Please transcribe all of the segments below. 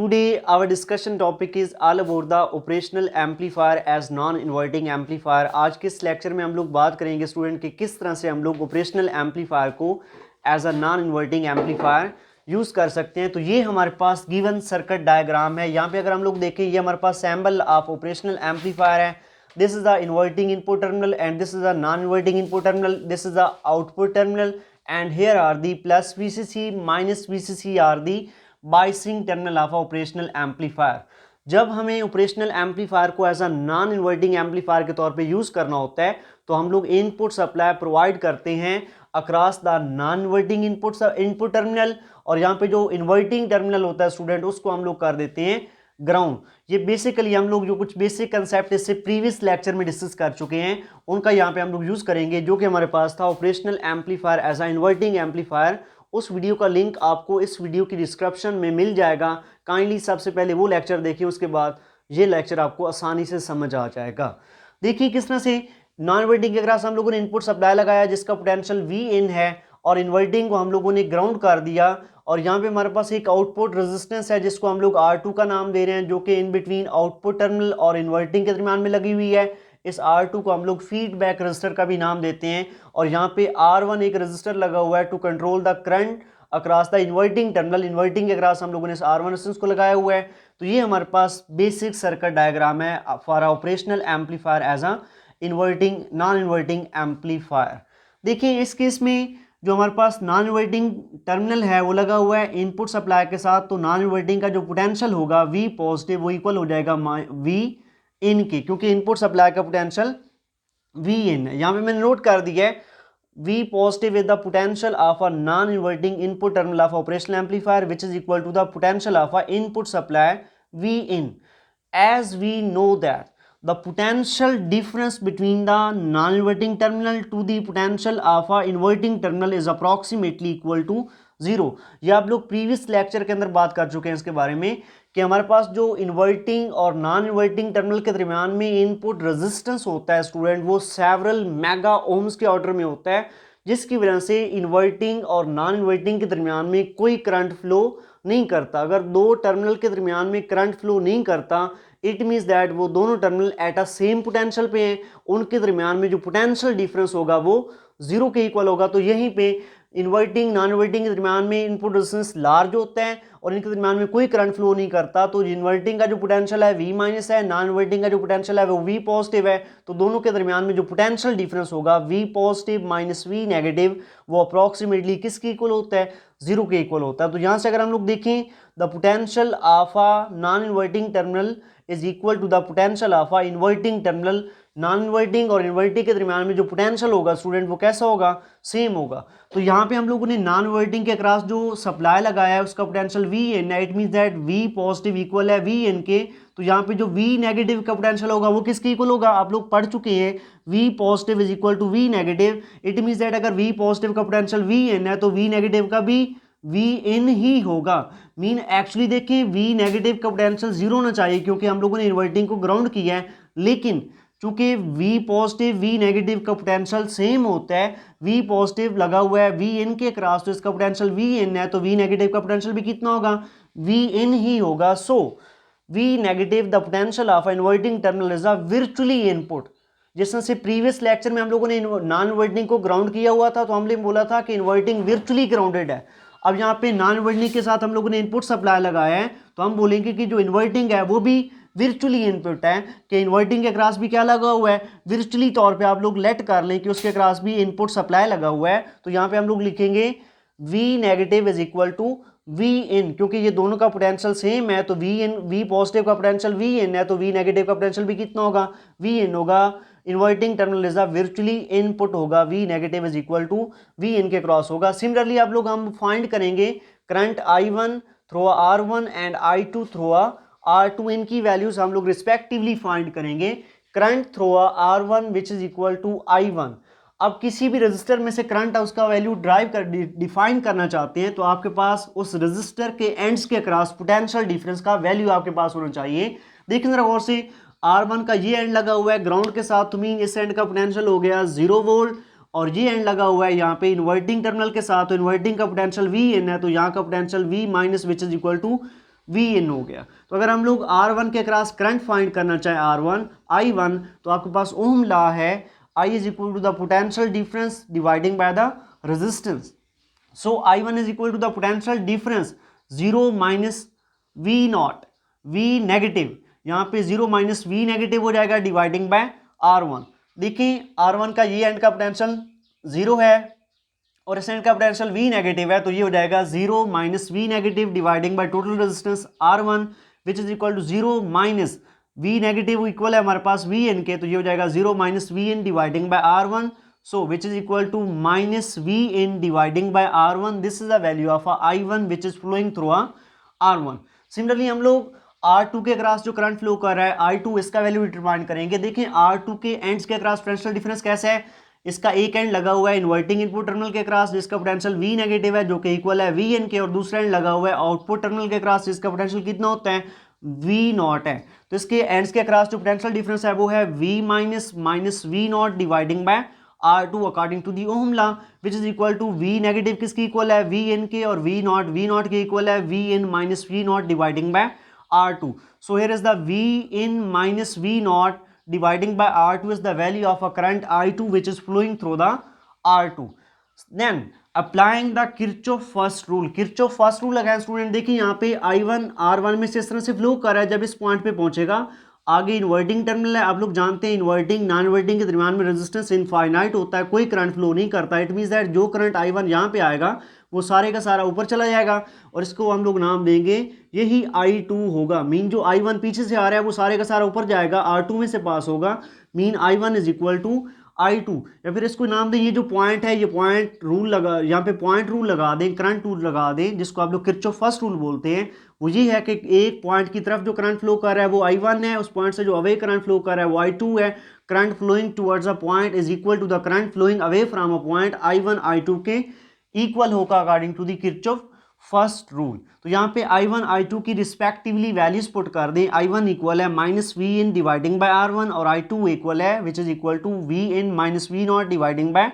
Today our discussion topic is all about the operational amplifier as non-inverting amplifier। आज के इस lecture में हम लोग बात करेंगे स्टूडेंट कि किस तरह से हम लोग ऑपरेशनल एम्पलीफायर को as a non inverting amplifier use कर सकते हैं। तो ये हमारे पास गिवन सर्किट डायग्राम है। यहाँ पे अगर हम लोग देखें ये हमारे पास सैम्पल ऑफ ऑपरेशनल एम्पलीफायर है। This is the inverting input terminal and this is the non inverting input terminal, this is the output terminal and here are the plus VCC minus VCC are the biasing terminal of operational amplifier. जब हमें operational amplifier को as a non inverting amplifier के तौर पे use करना होता है तो हम लोग इनपुट सप्लाई प्रोवाइड करते हैं across the non inverting input terminal, और यहाँ पे जो इन्वर्टिंग टर्मिनल होता है स्टूडेंट उसको हम लोग कर देते हैं ग्राउंड। ये बेसिकली हम लोग जो कुछ बेसिक कंसेप्ट इससे प्रीवियस लेक्चर में डिस्कस कर चुके हैं उनका यहाँ पे हम लोग यूज़ करेंगे, जो कि हमारे पास था operational amplifier as a inverting amplifier. उस वीडियो का लिंक आपको इस वीडियो की डिस्क्रिप्शन में मिल जाएगा। काइंडली सबसे पहले वो लेक्चर देखिए, उसके बाद ये लेक्चर आपको आसानी से समझ आ जाएगा। देखिए किस तरह से नॉन इन्वर्टिंग के अक्रॉस हम लोगों ने इनपुट सप्लाई लगाया जिसका पोटेंशियल Vin है, और इन्वर्टिंग को हम लोगों ने ग्राउंड कर दिया, और यहाँ पे हमारे पास एक आउटपुट रेजिस्टेंस है जिसको हम लोग R2 का नाम दे रहे हैं, जो कि इन बिटवीन आउटपुट टर्मिनल और इन्वर्टिंग के दरमियान में लगी हुई है। इस R2 को हम लोग फीडबैक रजिस्टर का भी नाम देते हैं, और यहाँ पे R1 एक रजिस्टर लगा हुआ है to control the current across the inverting terminal. Inverting के अक्रॉस हम लोगों ने इस R1 रेजिस्टेंस को लगाया हुआ है। तो ये हमारे पास बेसिक सर्किट डायग्राम है for operational amplifier as a inverting non inverting amplifier. देखिए इस केस में जो हमारे पास नॉन इन्वर्टिंग टर्मिनल है वो लगा हुआ है इनपुट सप्लाई के साथ, तो नॉन इन्वर्टिंग का जो पोटेंशियल होगा V पॉजिटिव वो इक्वल हो जाएगा V इन के, क्योंकि इनपुट सप्लाई का पोटेंशियल V इन है। यहाँ पे मैंने नोट कर दिया है V positive is the potential of a non-inverting input terminal of operational amplifier which is equal to the potential of a input supply V in. As we know that the potential difference between the non-inverting terminal to the potential of a inverting terminal is approximately equal to 0। ये आप लोग previous lecture के अंदर बात कर चुके हैं इसके बारे में कि हमारे पास जो इन्वर्टिंग और नॉन इन्वर्टिंग टर्मिनल के दरमियान में इनपुट रेजिस्टेंस होता है स्टूडेंट वो सेवरल मेगा ओम्स के ऑर्डर में होता है, जिसकी वजह से इन्वर्टिंग और नॉन इन्वर्टिंग के दरमियान में कोई करंट फ्लो नहीं करता। अगर दो टर्मिनल के दरमियान में करंट फ्लो नहीं करता इट मीन्स दैट वो दोनों terminal at a same potential पे हैं, उनके दरमियान में जो पोटेंशियल डिफरेंस होगा वो 0 के इक्वल होगा। तो यहीं पे इन्वर्टिंग नॉन इन्वर्टिंग के दरमियान में इनपुट रेजिस्टेंस लार्ज होता है और इनके दरमियान में कोई करंट फ्लो नहीं करता, तो इन्वर्टिंग का जो पोटेंशियल है V माइनस है, नॉन इन्वर्टिंग का जो पोटेंशियल है वो V पॉजिटिव है। तो दोनों के दरमियान में जो पोटेंशियल डिफरेंस होगा V positive minus V negative वो अप्रॉक्सीमेटली किसके इक्वल होता है 0 के इक्वल होता है। तो यहाँ से अगर हम लोग देखें the potential of a non inverting terminal is equal to the potential of a inverting terminal. Non inverting और इन्वर्टिंग के दरमियान में जो पोटेंशियल होगा स्टूडेंट वो कैसा होगा, सेम होगा। तो यहाँ पे हम लोगों ने नॉन इन्वर्टिंग के अक्रॉस जो सप्लाई लगाया है उसका पोटेंशियल Vin है, it means that V positive equal है Vin के। तो यहाँ पे जो V नेगेटिव का पोटेंशियल होगा वो किसके इक्वल होगा, आप लोग पढ़ चुके हैं V positive is equal to V negative. It means that अगर V पॉजिटिव का पोटेंशियल Vin है तो V नेगेटिव का भी Vin ही होगा। मीन एक्चुअली देखिए V नेगेटिव का पोटेंशियल 0 होना चाहिए क्योंकि हम लोगों ने इन्वर्टिंग को ग्राउंड किया है, लेकिन चूंकि V पॉजिटिव V नेगेटिव का पोटेंशियल सेम होता है, V पॉजिटिव लगा हुआ है Vin के क्रॉस तो इसका पोटेंशियल Vin है, तो V नेगेटिव का पोटेंशियल भी कितना होगा, Vin ही होगा। सो V negative the potential of inverting terminal is a virtually input. जिस तरह से प्रीवियस लेक्चर में हम लोगों ने नॉन इन्वर्टिंग को ग्राउंड किया हुआ था तो हमने बोला था कि इन्वर्टिंग वर्चुअली ग्राउंडेड है। अब यहाँ पे नॉन इन्वर्टिंग के साथ हम लोगों ने इनपुट सप्लाई लगाया है तो हम बोलेंगे कि जो इन्वर्टिंग है वो भी वर्चुअली इनपुट है, कि इन्वर्टिंग के अक्रॉस भी क्या लगा हुआ है, वर्चुअली तौर पे आप लोग लेट कर लें कि उसके अक्रॉस भी इनपुट सप्लाई लगा हुआ है। तो यहाँ पे हम लोग लिखेंगे V negative is equal to V in, क्योंकि ये दोनों का पोटेंशियल सेम है तो V पॉजिटिव का पोटेंशियल Vin है तो V नेगेटिव का पोटेंशियल भी कितना होगा, Vin होगा। Inverting terminal is a virtually input होगा, V negative is equal to Vin के क्रॉस होगा। सिमिलरली आप लोग हम फाइंड करेंगे current I1 through R1 and I2 through R2, इनकी वैल्यूज हम लोग रिस्पेक्टिवली फाइंड करेंगे। Current through R1 which is equal to I1। अब किसी भी रजिस्टर में से करंट उसका वैल्यू ड्राइव कर डिफाइन करना चाहते हैं तो आपके पास उस रजिस्टर के एंड्स के अक्रॉस पोटेंशियल डिफरेंस का वैल्यू आपके पास होना चाहिए। देखिए जरा गौर से R1 का ये एंड लगा हुआ है ग्राउंड के साथ, तो मीन इस एंड का पोटेंशियल हो गया 0 वोल्ट, और ये एंड लगा हुआ है यहाँ पे इन्वर्टिंग टर्मिनल के साथ, तो इन्वर्टिंग का पोटेंशियल Vin है तो यहाँ का potential V minus which is equal to V in हो गया। तो अगर हम लोग R1 के अक्रॉस करंट फाइंड करना चाहें R1 I1, तो आपके पास ओम लॉ है I is equal to the potential difference dividing by the resistance. So I1 is equal to the potential difference 0 minus V naught, V negative, यहाँ पे 0 minus V negative हो जाएगा dividing by R1। देखिए R1 का ये and का potential 0 है और इस एंड का पोटेंशियल V नेगेटिव है, तो ये हो जाएगा 0 minus V negative dividing by total resistance R1 which is equal to 0 minus V negative equal है हमारे पास वी एन के, तो ये हो जाएगा 0 minus V N dividing by R1, so which is equal to minus V N dividing by R1। This is the value of I1 which is flowing through R1। Similarly हम लोग R2 के across जो current flow कर रहा है I2, इसका value determine करेंगे। देखिए R2 के एंड्स के अक्रॉस पोटेंशियल डिफरेंस कैसे है, इसका एक एंड लगा हुआ है इन्वर्टिंग इनपुट टर्मिनल के अक्रॉस जिसका पोटेंशियल V नेगेटिव है जो कि इक्वल है Vn के, और दूसरा एंड लगा हुआ है आउटपुट टर्मिनल के अक्रॉस जिसका पोटेंशियल कितना होता है V नॉट है। तो इसके एंड्स के अक्रॉस जो पोटेंशियल डिफरेंस है वो है V minus minus V not dividing by R2 according to the Ohm law which is equal to V negative किसकी इक्वल है Vn के, और V नॉट के इक्वल है Vn minus V not dividing by R2। So here is the Vin minus V naught dividing by R2 is the value of a current I2 which is flowing through the R2. Then applying the Kirchhoff first rule. Kirchhoff first rule लगाएं student. देखिए यहाँ पे I1 R1 में से इस तरह से flow कर रहा है, जब इस पॉइंट पे पहुंचेगा आगे इन्वर्टिंग टर्मिनल है। आप लोग जानते हैं इन्वर्टिंग नॉन इन्वर्टिंग के दरमियान में रेजिस्टेंस इनफाइनाइट होता है, कोई करंट फ्लो नहीं करता। इट मीन्स दैट जो करंट I1 यहाँ पे आएगा वो सारे का सारा ऊपर चला जाएगा और इसको हम लोग नाम देंगे यही I2 होगा। मीन जो I1 पीछे से आ रहा है वो सारे का सारा ऊपर जाएगा, R2 में से पास होगा, mean I1 is equal to I2। या फिर इसको नाम दें, ये जो पॉइंट है ये पॉइंट रूल लगा, यहाँ पे पॉइंट रूल लगा दें, करंट रूल लगा दें, जिसको आप लोग किरचॉफ फर्स्ट रूल बोलते हैं। वो ये है कि एक पॉइंट की तरफ जो करंट फ्लो कर रहा है वो I1 है, उस पॉइंट से जो अवे करंट फ्लो कर रहा है वो I2 है। Current flowing towards a point is equal to the current flowing away from a point I1 I2 के इक्वल होगा according to the Kirchhoff first rule. तो यहाँ पे I1 I2 की रिस्पेक्टिवली वैल्यूज पुट कर दें। I1 इक्वल है minus V in dividing by R1 और I2 इक्वल है which is equal to V in minus V not dividing by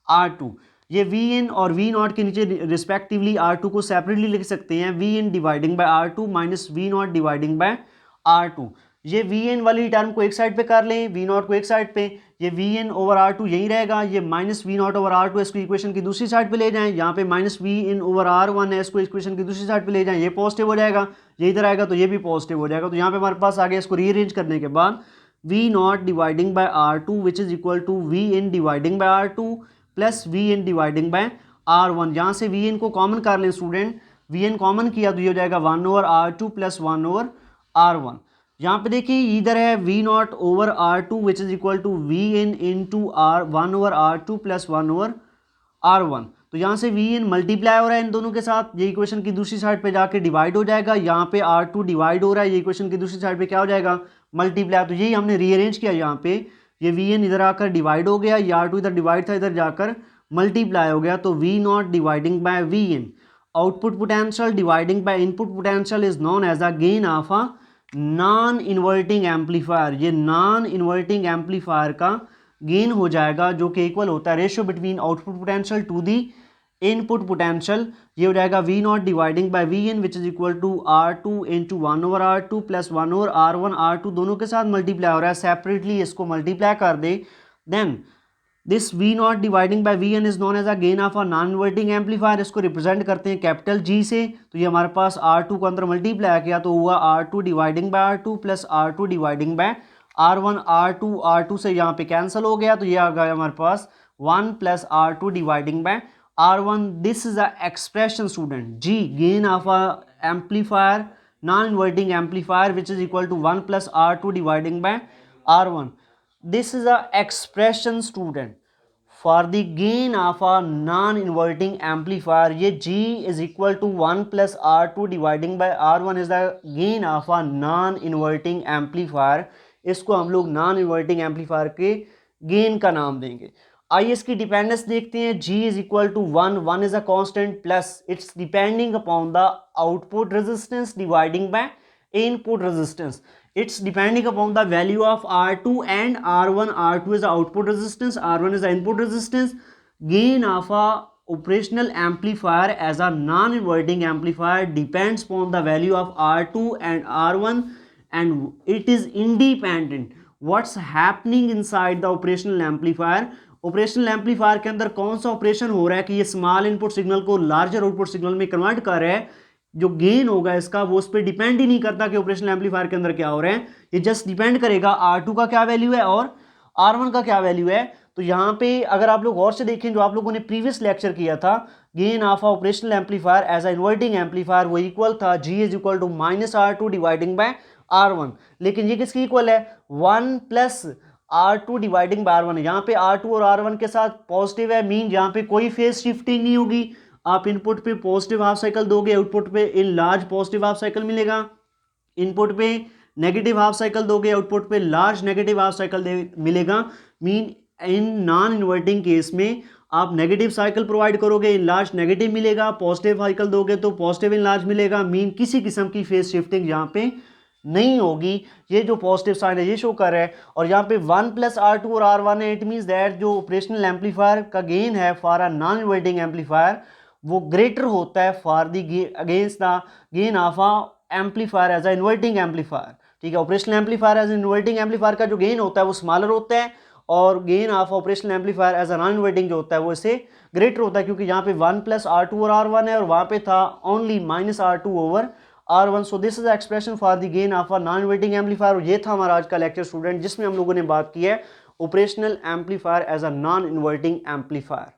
R2। ये वी इन और वी नॉट के नीचे रिस्पेक्टिवली R2 को सेपरेटली लिख सकते हैं, V in dividing by R2 minus V not dividing by R2। ये वी एन वाली टर्म को एक साइड पे कर लें, वी नॉट को एक साइड पे, ये वी एन ओवर R2 यही रहेगा, ये minus V not over R2 इसको इक्वेशन की दूसरी साइड पे ले जाएं, यहाँ पे माइनस वी इन ओवर R1 है, इसको इक्वेशन की दूसरी साइड पे ले जाएं, ये पॉजिटिव हो जाएगा, ये इधर आएगा तो ये भी पॉजिटिव हो जाएगा। तो यहाँ पे हमारे पास आ गया, इसको रीअरेंज करने के बाद V not dividing by R2 which is equal to V in dividing by R2 plus V in dividing by R1। यहाँ से वी इन को कॉमन कर लें स्टूडेंट, वी इन कॉमन किया तो ये हो जाएगा 1 over R2 plus 1 over R1। यहाँ पे देखिए इधर है V not over R2 which is equal to V in into R1 over R2 plus 1 over R1। तो यहाँ से वी इन मल्टीप्लाई हो रहा है इन दोनों के साथ, ये इक्वेशन की दूसरी साइड पे जाके डिवाइड हो जाएगा, यहाँ पे R2 डिवाइड हो रहा है, ये इक्वेशन की दूसरी साइड पे क्या हो जाएगा मल्टीप्लाई। तो यही हमने रीअरेंज किया, यहाँ पे ये वी इन इधर आकर डिवाइड हो गया, ये R2 इधर डिवाइड था इधर जाकर मल्टीप्लाई हो गया, तो V not dividing by V in output potential dividing by input potential is known as a gain of a non inverting amplifier. ये नॉन इन्वर्टिंग एम्पलीफायर का गेन हो जाएगा जो कि इक्वल होता है ratio between output potential to the input potential. ये हो जाएगा V not dividing by V in which is equal to R2 into 1 over R2 plus 1 over R1। R2 दोनों के साथ मल्टीप्लाई हो रहा है, सेपरेटली इसको मल्टीप्लाई कर दे, then this V not dividing by V N is known as a gain of a non inverting amplifier. इसको रिप्रेजेंट करते हैं कैपिटल जी से, तो ये हमारे पास R2 को अंदर मल्टीप्लाई किया तो हुआ R2 dividing by R2 plus R2 dividing by R1। R2 से यहाँ पे कैंसिल हो गया तो ये आ गया हमारे पास 1 plus R2 dividing by R1। This is a expression student ji, gain of a amplifier non inverting amplifier which is equal to 1 plus R2 dividing by R1। This is a expression student for the gain of a non-inverting amplifier. ये G is equal to 1 plus R2 dividing by R1 is the gain of a non-inverting amplifier. इसको हम लोग non-inverting amplifier के gain का नाम देंगे। आइए इसकी डिपेंडेंस देखते हैं। G is equal to 1, 1 is a constant plus it's depending upon the output resistance dividing by input resistance. It's depending upon the value of R2 and R1. R2 is the output resistance, R1 is the input resistance. Gain of a operational amplifier as a non-inverting amplifier depends upon the value of R2 and R1 and it is independent. What's happening inside the operational amplifier? Operational amplifier के अंदर कौन सा operation हो रहा है कि ये small input signal को लार्जर आउटपुट सिग्नल में कन्वर्ट कर रहा है, जो गेन होगा इसका वो उस पर डिपेंड ही नहीं करता कि ऑपरेशनल एम्पलीफायर के अंदर क्या हो रहा है, ये जस्ट डिपेंड करेगा R2 का क्या वैल्यू है और R1 का क्या वैल्यू है। तो यहाँ पे अगर आप लोग और से देखें जो आप लोगों ने प्रीवियस लेक्चर किया था, gain of operational amplifier as a inverting amplifier वो इक्वल था G is equal to -R2 dividing by R1, लेकिन ये किसकी इक्वल है 1 plus R2 dividing by R1 है। यहाँ पे R2 और R1 के साथ पॉजिटिव है, मीन यहाँ पे कोई फेज शिफ्टिंग नहीं होगी। आप इनपुट पे पॉजिटिव हाफ साइकिल दोगे, आउटपुट पे in large positive half cycle मिलेगा। इनपुट पे नेगेटिव हाफ साइकिल दोगे, आउटपुट पे लार्ज नेगेटिव हाफ साइकिल मिलेगा। Mean in non inverting case में आप नेगेटिव साइकिल प्रोवाइड करोगे, इन लार्ज नेगेटिव मिलेगा, पॉजिटिव साइकिल दोगे तो पॉजिटिव इन लार्ज मिलेगा। मीन किसी किस्म की फेज शिफ्टिंग यहाँ पे नहीं होगी। ये जो पॉजिटिव साइन है ये शो कर रहा है। और यहाँ पे 1 प्लस R2 और R1 है, इट मीन्स दैट जो ऑपरेशनल एम्पलीफायर का गेन है for a non inverting amplifier वो ग्रेटर होता है for the against the gain of a amplifier as a inverting amplifier. ठीक है, operational amplifier as inverting amplifier का जो गेन होता है वो स्मॉलर होता है और gain of operational amplifier as a non inverting जो होता है वो इससे ग्रेटर होता है, क्योंकि यहाँ पे 1 प्लस R2 और R1 है और वहाँ पे था only -R2 over R1। So this is expression for the gain of a non inverting amplifier. और ये था हमारा आज का लेक्चर स्टूडेंट, जिसमें हम लोगों ने बात की है operational amplifier as a non inverting amplifier.